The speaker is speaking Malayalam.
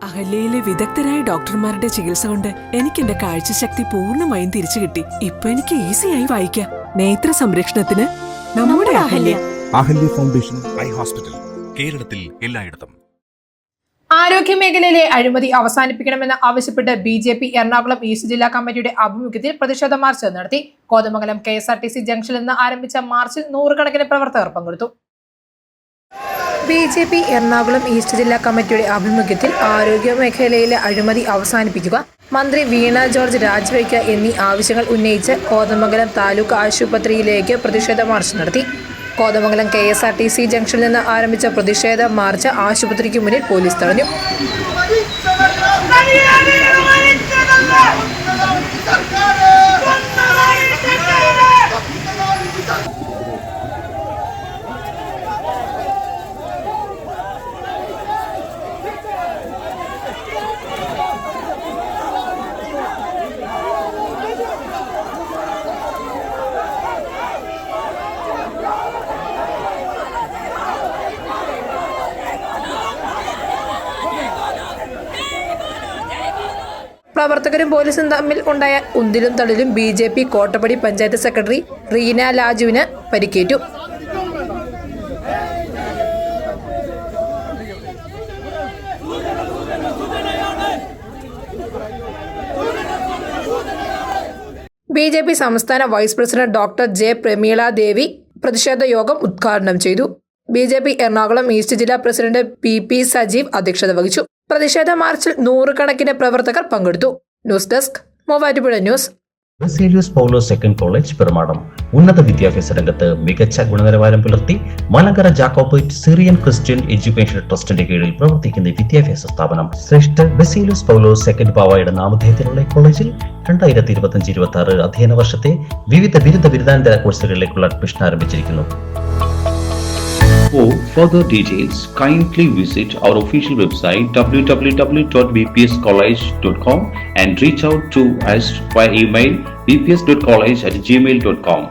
അഹല്യയിലെ വിദഗ്ധരായ ഡോക്ടർമാരുടെ ചികിത്സ കൊണ്ട് എനിക്ക് എന്റെ കാഴ്ചശക്തി പൂർണ്ണമായും തിരിച്ചു കിട്ടി. ഇപ്പൊ എനിക്ക് ഈസിയായി വായിക്കാം. നേത്ര സംരക്ഷണത്തിന് നമ്മുടെ Ahalya. Ahalya foundation eye hospital, കേരളത്തിൽ എല്ലായിടത്തും. ആരോഗ്യമേഖലയിലെ അഴിമതി അവസാനിപ്പിക്കണമെന്ന് ആവശ്യപ്പെട്ട് BJP എറണാകുളം ഈസ്റ്റ് ജില്ലാ കമ്മിറ്റിയുടെ ആഭിമുഖ്യത്തിൽ പ്രതിഷേധ മാർച്ച് നടത്തി. കോതമംഗലം KSRTC ജംഗ്ഷനിൽ നിന്ന് ആരംഭിച്ച മാർച്ചിൽ നൂറുകണക്കിന് പ്രവർത്തകർ പങ്കെടുത്തു. BJP എറണാകുളം ഈസ്റ്റ് ജില്ലാ കമ്മിറ്റിയുടെ ആഭിമുഖ്യത്തിൽ ആരോഗ്യമേഖലയിലെ അഴിമതി അവസാനിപ്പിക്കുക, മന്ത്രി വീണ ജോർജ് രാജിവെക്കുക എന്നീ ആവശ്യങ്ങൾ ഉന്നയിച്ച് കോതമംഗലം താലൂക്ക് ആശുപത്രിയിലേക്ക് പ്രതിഷേധ മാർച്ച് നടത്തി. കോതമംഗലം KSRTC ജംഗ്ഷനിൽ നിന്ന് ആരംഭിച്ച പ്രതിഷേധ മാർച്ച് ആശുപത്രിക്ക് മുന്നിൽ പോലീസ് തടഞ്ഞു. പ്രവർത്തകരും പോലീസും തമ്മിൽ ഉണ്ടായ ഉന്തിലും തള്ളിലും BJP കോട്ടപ്പടി പഞ്ചായത്ത് സെക്രട്ടറി റീന ലാജുവിന് പരിക്കേറ്റു. BJP സംസ്ഥാന vice president doctor J. Prameela Devi പ്രതിഷേധ യോഗം ഉദ്ഘാടനം ചെയ്തു. BJP എറണാകുളം ഈസ്റ്റ് ജില്ലാ പ്രസിഡന്റ് PP സജീവ് അധ്യക്ഷത വഹിച്ചു. പ്രതിഷേധ മാർച്ചിൽ നൂറുകണക്കിന് പ്രവർത്തകർ പങ്കെടുത്തു. News desk, Muvattupuzha news. Baselios Paulose second college Perumadam ഉന്നത വിദ്യാഭ്യാസ രംഗത്ത് മികച്ച ഗുണനിലവാരം പുലർത്തി Malankara Jacobite Syrian Christian education ട്രസ്റ്റിന്റെ കീഴിൽ പ്രവർത്തിക്കുന്ന വിദ്യാഭ്യാസ സ്ഥാപനം. ശ്രേഷ്ഠ ബസേലിയോസ് പൗലോസ് സെക്കൻഡ് ബാവയുടെ നാമധേയത്തിലുള്ള കോളേജിൽ 2025-26 അധ്യയന വർഷത്തെ വിവിധ ബിരുദാനന്തര കോഴ്സുകളിലേക്കുള്ള അഡ്മിഷൻ ആരംഭിച്ചിരിക്കുന്നു. For further details, kindly visit our official website www.bpscollege.com and reach out to us via email bps.college@gmail.com.